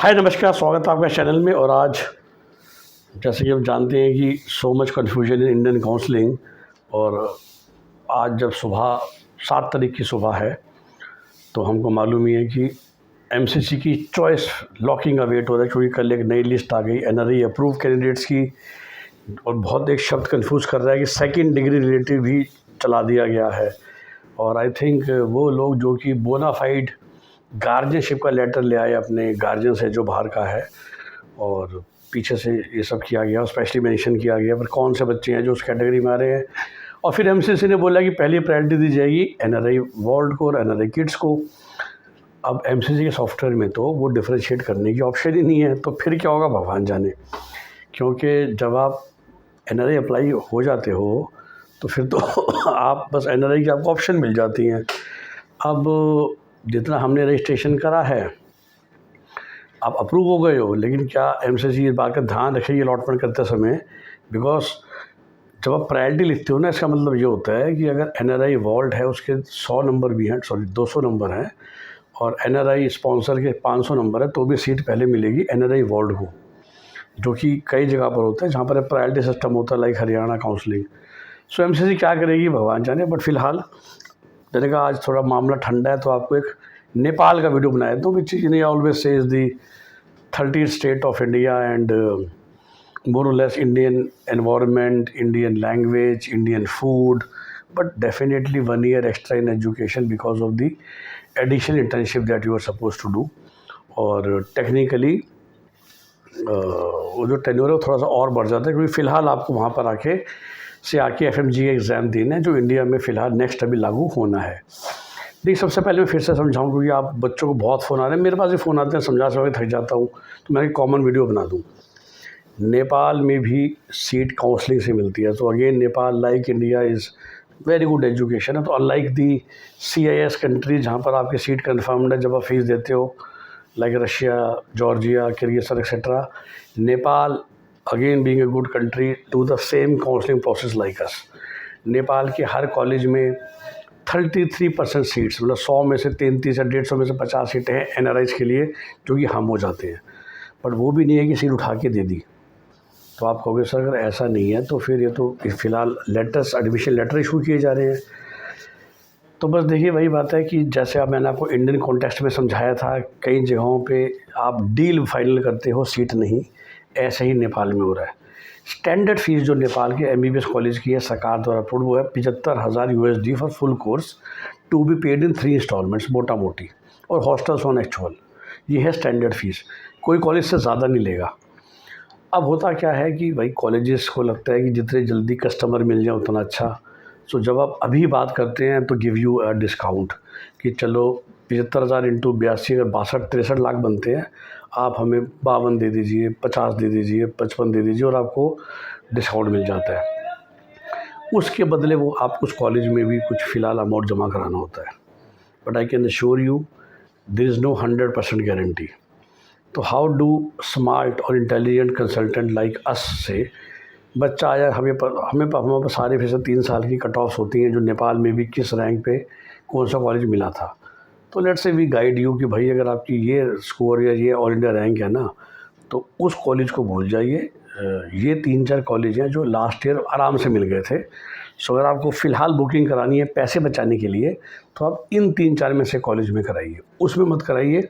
हाय नमस्कार, स्वागत है आपका चैनल में। और आज जैसे कि हम जानते हैं कि so much confusion in Indian counselling, और आज जब सुबह 7 तारीख की सुबह है तो हमको मालूम ही है कि एमसीसी की चॉइस लॉकिंग का वेट हो रहा है, क्योंकि कल एक नई लिस्ट आ गई एनआरआई अप्रूव कैंडिडेट्स की। और बहुत एक शब्द कंफ्यूज कर रहा है कि सेकंड डिग्री रिलेटिव भी चला दिया गया है। और आई थिंक वो लोग जो कि बोनाफाइड गार्जियनशिप का लेटर ले आए अपने गार्जियन से जो बाहर का है, और पीछे से ये सब किया गया, स्पेशली मेंशन किया गया पर कौन से बच्चे हैं जो उस कैटेगरी में आ रहे हैं। और फिर एमसीसी ने बोला कि पहली प्रायोरिटी दी जाएगी एनआरआई वर्ल्ड को और एनआरआई किड्स को। अब एमसीसी के सॉफ्टवेयर में तो वो डिफ्रेंशिएट करने की ऑप्शन ही नहीं है, तो फिर क्या होगा भगवान जाने। क्योंकि जब आप एनआरआई अप्लाई हो जाते हो तो फिर तो आप बस एनआरआई की आपको ऑप्शन मिल जाती हैं। अब जितना हमने रजिस्ट्रेशन करा है, आप अप्रूव हो गए हो, लेकिन क्या एमसीसी इस बात का ध्यान रखेगी अलॉटमेंट करते समय? बिकॉज जब आप प्रायोरिटी लिखते हो ना, इसका मतलब ये होता है कि अगर एनआरआई वर्ल्ड है उसके 100 नंबर भी हैं, 200 नंबर हैं, और एनआरआई स्पॉन्सर के 500 नंबर है, तो भी सीट पहले मिलेगी एनआरआई वर्ल्ड को, जो कि कई जगह पर होता है जहाँ पर प्रायोरिटी सिस्टम होता है, लाइक हरियाणा काउंसलिंग। सो एमसीसी क्या करेगी भगवान जाने। बट फिलहाल मैंने कहा आज थोड़ा मामला ठंडा है तो आपको एक नेपाल का वीडियो बनाया तो which is always says the 30 state of India and more और less Indian environment, Indian language, Indian food, but definitely 1 year extra in education because of the additional internship that you are suppose to do. और technically वो जो tenure है वो थोड़ा सा और बढ़ जाता है, क्योंकि फ़िलहाल आपको वहाँ पर आके FMG एग्ज़ाम देना है, जो इंडिया में फ़िलहाल नेक्स्ट अभी लागू होना है। देखिए, सबसे पहले मैं फिर से समझाऊँ, क्योंकि आप बच्चों को बहुत फ़ोन आ रहे हैं, मेरे पास भी फ़ोन आते हैं, समझा थक जाता हूँ, तो मैं एक कॉमन वीडियो बना दूँ। नेपाल में भी सीट काउंसलिंग से मिलती है, तो again Nepal like India is very good education है। तो अनलाइक दी CIS कंट्री जहाँ पर आपकी सीट कन्फर्म्ड है जब आप फीस देते हो, like Russia, Georgia, Kyrgyzstan etcetera, Nepal again being a good country to the same counselling process like us. Nepal के हर कॉलेज में 33% सीट्स, मतलब 100 में से 33 या 150 में से 50 सीटें हैं एनआरआईज के लिए, जो कि हम हो जाते हैं। बट वो भी नहीं है कि सीट उठा के दे दी। तो आप कहोगे सर अगर ऐसा नहीं है तो फिर ये तो फ़िलहाल लेटर्स, एडमिशन लेटर इशू किए जा रहे हैं। तो बस देखिए, वही बात है कि जैसे अब मैंने आपको इंडियन कॉन्टेक्स्ट में समझाया था, कई जगहों पे आप डील फाइनल करते हो, सीट नहीं, ऐसे ही नेपाल में हो रहा है। स्टैंडर्ड फ़ीस जो नेपाल के MBBS कॉलेज की है सरकार द्वारा अप्रूव, वो है 75,000 USD for full course to be paid in 3 instalments मोटा मोटी, और हॉस्टल्स ऑन एक्चुअल। ये है स्टैंडर्ड फ़ीस, कोई कॉलेज से ज़्यादा नहीं लेगा। अब होता क्या है कि भाई कॉलेजेस को लगता है कि जितने जल्दी कस्टमर मिल जाए उतना अच्छा। सो जब आप अभी बात करते हैं तो गिव यू अ डिस्काउंट कि चलो 75,000 इंटू 82, अगर 62-63 लाख बनते हैं, आप हमें 52 दे दीजिए, 50 दे दीजिए, 55 दे दीजिए, और आपको डिस्काउंट मिल जाता है। उसके बदले वो आप उस कॉलेज में भी कुछ फ़िलहाल अमाउंट जमा कराना होता है। But I can assure you there is no 100% guarantee. तो हाउ डू स्मार्ट और इंटेलिजेंट कंसल्टेंट लाइक अस से बच्चा आया, हमें पर सारे फिर से 3 साल की कट ऑफ्स होती हैं, जो नेपाल में भी किस रैंक पे कौन सा कॉलेज मिला था। तो let's say we guide you कि भाई अगर आपकी ये स्कोर या ये ऑल इंडिया रैंक है ना, तो उस कॉलेज को भूल जाइए। ये 3-4 कॉलेज हैं जो लास्ट ईयर आराम से मिल गए थे। सो अगर आपको फ़िलहाल बुकिंग करानी है पैसे बचाने के लिए, तो आप इन 3-4 में से कॉलेज में कराइए, उसमें मत कराइए।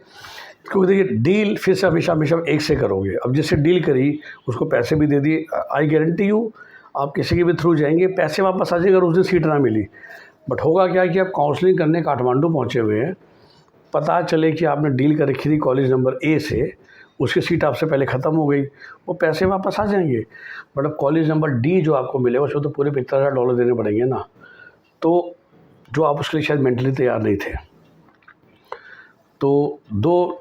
क्योंकि देखिए, डील फिर से हमेशा एक से करोगे। अब जिससे डील करी उसको पैसे भी दे दिए, आई गारंटी यू आप किसी के भी थ्रू जाएंगे, पैसे वापस आ जाएंगे अगर उस दिन सीट ना मिली। बट होगा क्या कि आप काउंसलिंग करने काठमांडू पहुंचे हुए हैं, पता चले कि आपने डील कर रखी थी कॉलेज नंबर A से, उसकी सीट आपसे पहले ख़त्म हो गई, वो पैसे वापस आ जाएंगे। बट अब कॉलेज नंबर D जो आपको मिलेगा उसको तो पूरे $50,000 देने पड़ेंगे ना, तो जो आप उसके लिए शायद मेंटली तैयार नहीं थे। तो 2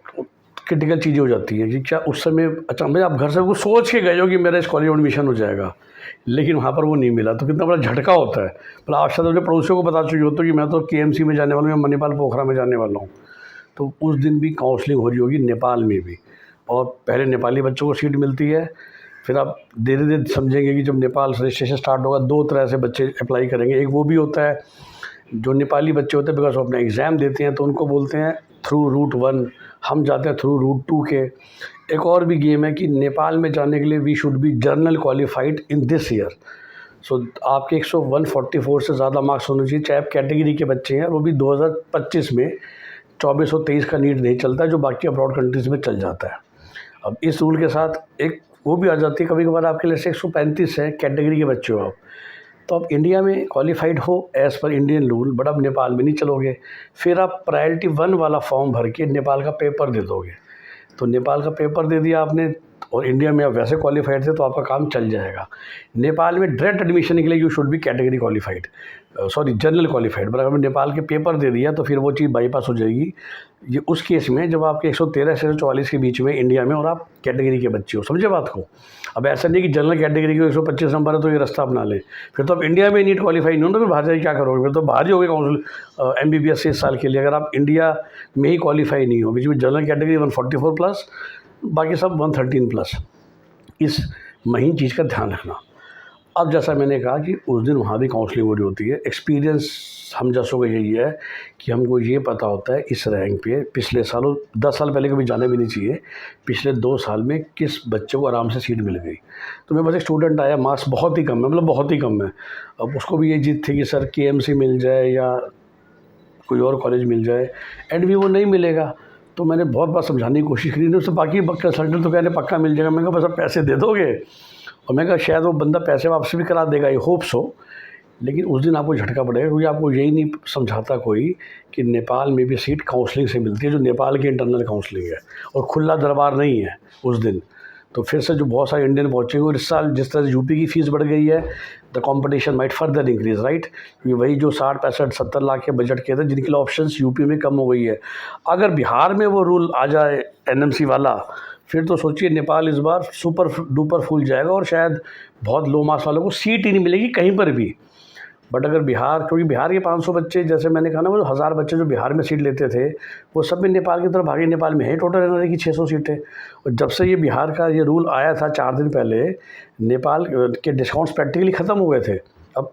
क्रिटिकल चीज़ें हो जाती हैं कि क्या उस समय अच्छा भाई आप घर से कुछ सोच के गए हो कि मेरा इस कॉलेज में एडमिशन हो जाएगा, लेकिन वहाँ पर वो नहीं मिला, तो कितना बड़ा झटका होता है। मतलब आप शायद अपने पड़ोसियों को बता चुके होते हो कि मैं तो KMC में जाने वाला हूँ, मैं मणिपाल पोखरा में जाने वाला हूँ। तो उस दिन भी काउंसलिंग हो रही होगी नेपाल में भी, और पहले नेपाली बच्चों को सीट मिलती है। फिर आप धीरे धीरे समझेंगे कि जब नेपाल से रजिस्ट्रेशन स्टार्ट होगा 2 तरह से बच्चे अप्लाई करेंगे। एक वो भी होता है जो नेपाली बच्चे होते हैं, बिकॉज वो अपना एग्ज़ाम देते हैं तो उनको बोलते हैं थ्रू रूट 1 हम जाते हैं थ्रू रूट 2 के। एक और भी गेम है कि नेपाल में जाने के लिए we should be general qualified in this year. So आपके 144 से ज़्यादा मार्क्स होने चाहिए, चाहे आप कैटेगरी के बच्चे हैं, वो भी 2025 में 24 और 23 का नीट नहीं चलता है, जो बाकी अब्रॉड कंट्रीज़ में चल जाता है। अब इस रूल के साथ एक वो भी आ जाती है कभी कभार आपके लिए से 135 है, कैटेगरी के बच्चे हो आप, तो आप इंडिया में क्वालिफाइड हो as per Indian rule, but आप नेपाल में नहीं चलोगे। फिर आप प्रायोरिटी 1 वाला फॉर्म भर के नेपाल का पेपर दे दोगे। तो नेपाल का पेपर दे दिया आपने और इंडिया में आप वैसे क्वालिफाइड थे तो आपका काम चल जाएगा। नेपाल में डायरेक्ट एडमिशन के लिए you should be category qualified, sorry general qualified, पर अगर नेपाल के पेपर दे दिया तो फिर वो चीज़ बाईपास हो जाएगी। ये उस केस में जब आपके 113 से 144 के बीच में इंडिया में और आप कैटेगरी के बच्चे हो, समझे बात को। अब ऐसा नहीं कि जनरल कैटेगरी के 125 नंबर है तो ये रास्ता अपना लें, फिर तो आप इंडिया में नीट क्वालिफाई नहीं हो तो फिर बाहर जाके क्या करोगे, फिर तो बाहर ही हो गए काउंसिल MBBS से इस साल के लिए। अगर आप इंडिया में ही क्वालिफाई नहीं हो, बीच में जनरल कैटेगरी 144 प्लस, बाकी सब 113 प्लस, इस महीन चीज़ का ध्यान रखना। अब जैसा मैंने कहा कि उस दिन वहाँ भी काउंसलिंग हो रही होती है। एक्सपीरियंस हम जैसों का यही है कि हमको ये पता होता है इस रैंक पे पिछले सालों 10 साल पहले कभी जाना भी नहीं चाहिए, पिछले 2 साल में किस बच्चे को आराम से सीट मिल गई। तो मेरे पास एक स्टूडेंट आया, मार्क्स बहुत ही कम है, मतलब बहुत ही कम है। अब उसको भी ये जिद थी कि सर KMC मिल जाए या कोई और कॉलेज मिल जाए, एंड भी वो नहीं मिलेगा। तो मैंने बहुत बार समझाने की कोशिश करी, उससे बाकी कंसल्टेंट तो कह रहे पक्का मिल जाएगा। मैं कहा बस आप पैसे दे दोगे, और मैं कहा शायद वो बंदा पैसे वापस भी करा देगा, आई होप सो। लेकिन उस दिन आपको झटका पड़ेगा, क्योंकि आपको यही नहीं समझाता कोई कि नेपाल में भी सीट काउंसलिंग से मिलती है, जो नेपाल की इंटरनल काउंसलिंग है, और खुला दरबार नहीं है उस दिन। तो फिर से जो बहुत सारे इंडियन पहुँचेंगे, और इस साल जिस तरह से यूपी की फ़ीस बढ़ गई है, the competition might further increase, right. क्योंकि वही जो 60, 65, 70 लाख के बजट के थे, जिनके लिए ऑप्शंस यूपी में कम हो गई है, अगर बिहार में वो रूल आ जाए NMC वाला, फिर तो सोचिए नेपाल इस बार सुपर डुपर फूल जाएगा, और शायद बहुत लो मार्क्स वालों को सीट ही नहीं मिलेगी कहीं पर भी। बट अगर बिहार, क्योंकि बिहार के 500 बच्चे, जैसे मैंने कहा ना, वो 1000 बच्चे जो बिहार में सीट लेते थे, वो सब में नेपाल की तरफ भागे। नेपाल में है टोटल एनआरआई की 600 सीटें। और जब से ये बिहार का ये रूल आया था 4 दिन पहले, नेपाल के डिस्काउंट्स प्रैक्टिकली ख़त्म हो गए थे। अब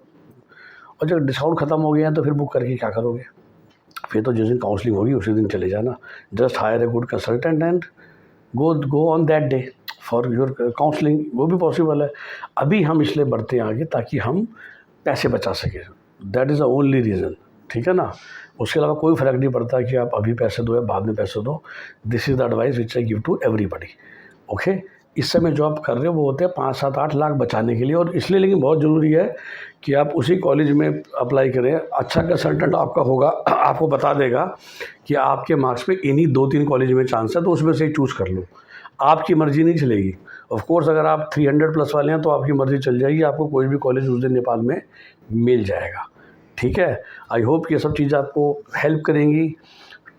और जब डिस्काउंट ख़त्म हो गए हैं तो फिर बुक करके क्या करोगे। फिर तो जिस दिन काउंसलिंग होगी उसी दिन चले जाना, just higher a good consultant and go on that day for your counselling. वो भी पॉसिबल है। अभी हम इसलिए बढ़ते हैं आगे ताकि हम पैसे बचा सकें, that is the only reason, ठीक है ना। उसके अलावा कोई फ़र्क नहीं पड़ता कि आप अभी पैसे दो या बाद में पैसे दो। This is the advice which I give to everybody, okay. इस समय जो आप कर रहे हो वो होते हैं 5, 7, 8 लाख बचाने के लिए, और इसलिए लेकिन बहुत ज़रूरी है कि आप उसी कॉलेज में अप्लाई करें। अच्छा कंसल्टेंट आपका होगा, आपको बता देगा कि आपके मार्क्स पे इन्हीं 2-3 कॉलेज में चांस है, तो उसमें से चूज़ कर लो। आपकी मर्ज़ी नहीं चलेगी। ऑफ कोर्स अगर आप 300 प्लस वाले हैं तो आपकी मर्ज़ी चल जाएगी, आपको कोई भी कॉलेज उस दिन नेपाल में मिल जाएगा, ठीक है। आई होप ये सब चीज़ें आपको हेल्प करेंगी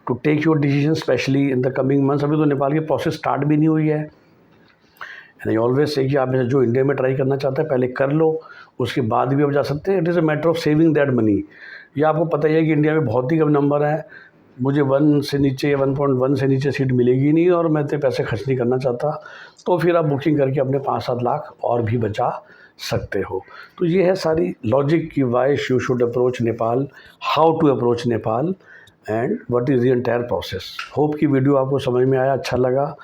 to take your decision, specially in the coming months. अभी तो नेपाल की प्रोसेस स्टार्ट भी नहीं हुई है। एंड आई ऑलवेज से कि आप जो इंडिया में ट्राई करना चाहते हैं पहले कर लो, उसके बाद भी आप जा सकते हैं। It is a matter of saving that money. ये आपको पता ही है कि इंडिया में बहुत ही कम नंबर है, मुझे 1 से नीचे या 1.1 से नीचे सीट मिलेगी नहीं, और मैं इतने पैसे खर्च नहीं करना चाहता। तो फिर आप बुकिंग करके अपने 5-7 लाख और भी बचा सकते हो। तो ये है सारी लॉजिक कि why you should approach Nepal, how to approach Nepal, and what is the entire process. Hope कि वीडियो आपको समझ में आया, अच्छा लगा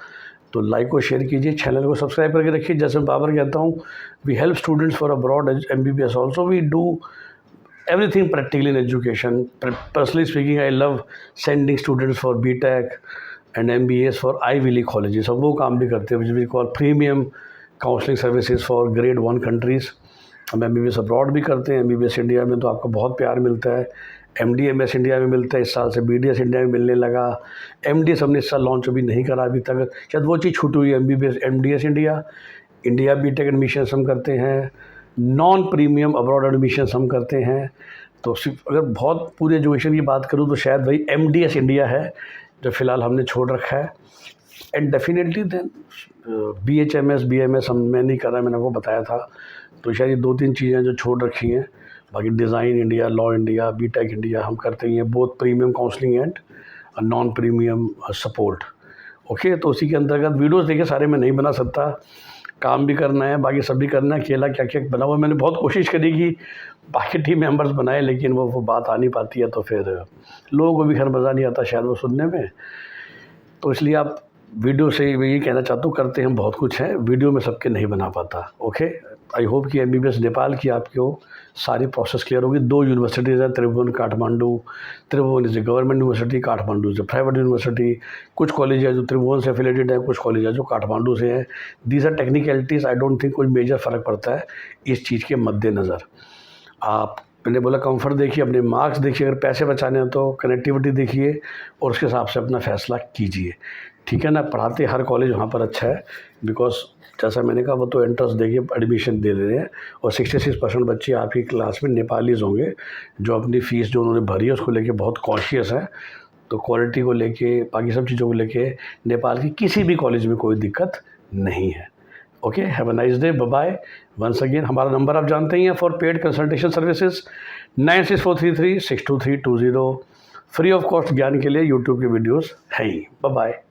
तो लाइक और शेयर कीजिए, चैनल को सब्सक्राइब करके रखिए। जैसे मैं बाबर कहता हूँ, we help students for abroad MBBS also, we do everything practically in education. Personally speaking, I love sending students for BTech and MBAs for Ivy League colleges. हम वो काम भी करते हैं which we call premium counseling services for grade 1 countries. हम MBBS abroad भी करते हैं। MBBS इंडिया में तो आपको बहुत प्यार मिलता है, MD/MS इंडिया में मिलता है, इस साल से BDS इंडिया में मिलने लगा। MDS हमने इस साल लॉन्च अभी नहीं करा अभी तक, शायद वो चीज़ छूटी हुई है। MDS इंडिया BTech एडमिशन्स हम करते हैं, नॉन प्रीमियम अब्रॉड एडमिशन्स हम करते हैं। तो सिर्फ अगर बहुत पूरे एजुकेशन की बात करूँ तो शायद वही MDS इंडिया है जो फ़िलहाल हमने छोड़ रखा है। And definitely then BHMS BMS मैं नहीं कर रहा, मैंने आपको बताया था। तो शायद ये 2-3 चीज़ें जो छोड़ रखी हैं। बाकी design India, law India, BTech India हम करते ही हैं, both premium counselling and non premium support, okay. तो उसी के अंतर्गत वीडियोज़ देखिए सारे मैं नहीं बना सकता, काम भी करना है, बाकी सब भी करना है। अकेला क्या क्या बना हुआ, मैंने बहुत कोशिश करी कि बाकी टीम मेंबर्स बनाए, लेकिन वो बात आ नहीं पाती है, तो फिर लोगों को भी खैर मज़ा नहीं आता शायद वो सुनने में। तो इसलिए आप वीडियो से मैं ये कहना चाहता हूँ, करते हम बहुत कुछ हैं, वीडियो में सबके नहीं बना पाता। ओके, आई होप कि MBBS नेपाल की आपको सारी प्रोसेस क्लियर होगी। 2 यूनिवर्सिटीज़ हैं, Tribhuvan Kathmandu. Tribhuvan is a government university, Kathmandu is a private university. कुछ कॉलेज है जो त्रिभुवन से एफिलेटेड है, कुछ कॉलेज है जो काठमांडू से हैं। These are technicalities, I don't think कोई मेजर फ़र्क पड़ता है इस चीज़ के मद्देनज़र। आप, मैंने बोला कंफर्ट देखिए, अपने मार्क्स देखिए, अगर पैसे बचाने हैं तो कनेक्टिविटी देखिए और उसके हिसाब से अपना फ़ैसला कीजिए, ठीक है ना। पढ़ाते हर कॉलेज वहाँ पर अच्छा है, बिकॉज जैसा मैंने कहा वो तो एंट्रेंस देके एडमिशन दे रहे हैं और 66% बच्चे आपकी क्लास में नेपालीज़ होंगे जो अपनी फ़ीस जो उन्होंने भरी है उसको लेके बहुत कॉन्शियस है। तो क्वालिटी को लेके, बाकी सब चीज़ों को लेके नेपाल की किसी भी कॉलेज में कोई दिक्कत नहीं है। Okay, have a nice day, bye bye. Once again हमारा नंबर आप जानते ही हैं for paid consultation services 9643362320। Free of cost ज्ञान के लिए यूट्यूब के वीडियोस हैं ही। Bye bye.